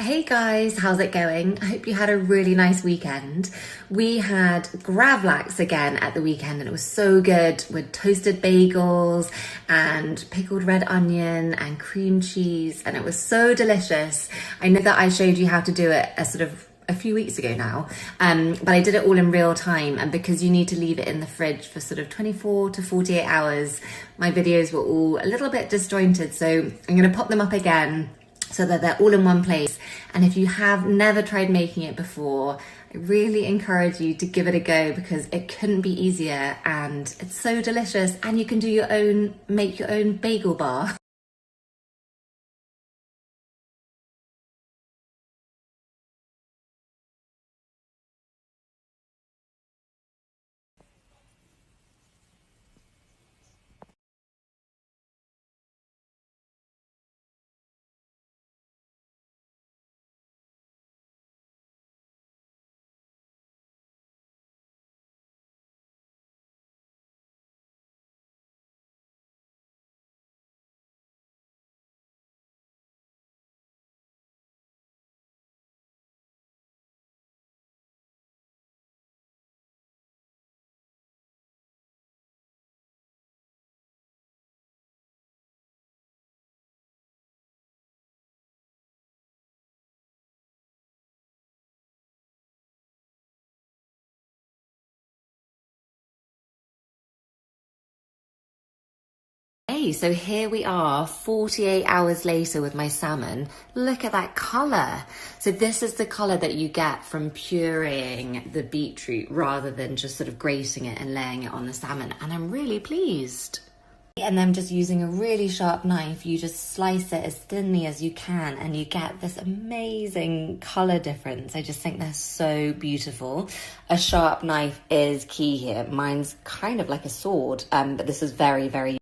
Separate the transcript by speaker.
Speaker 1: Hey guys, how's it going? I hope you had a really nice weekend. We had Gravadlax again at the weekend and it was so good with toasted bagels and pickled red onion and cream cheese, and it was so delicious. I know that I showed you how to do it a few weeks ago now, but I did it all in real time, and because you need to leave it in the fridge for 24 to 48 hours, my videos were all a little bit disjointed, so I'm going to pop them up again so that they're all in one place. And if you have never tried making it before, I really encourage you to give it a go because it couldn't be easier and it's so delicious, and you can do make your own bagel bar. Hey, so here we are 48 hours later with my salmon. Look at that colour. So this is the colour that you get from pureeing the beetroot rather than just grating it and laying it on the salmon. And I'm really pleased. And then just using a really sharp knife, you just slice it as thinly as you can and you get this amazing colour difference. I just think they're so beautiful. A sharp knife is key here. Mine's kind of like a sword, but this is very, very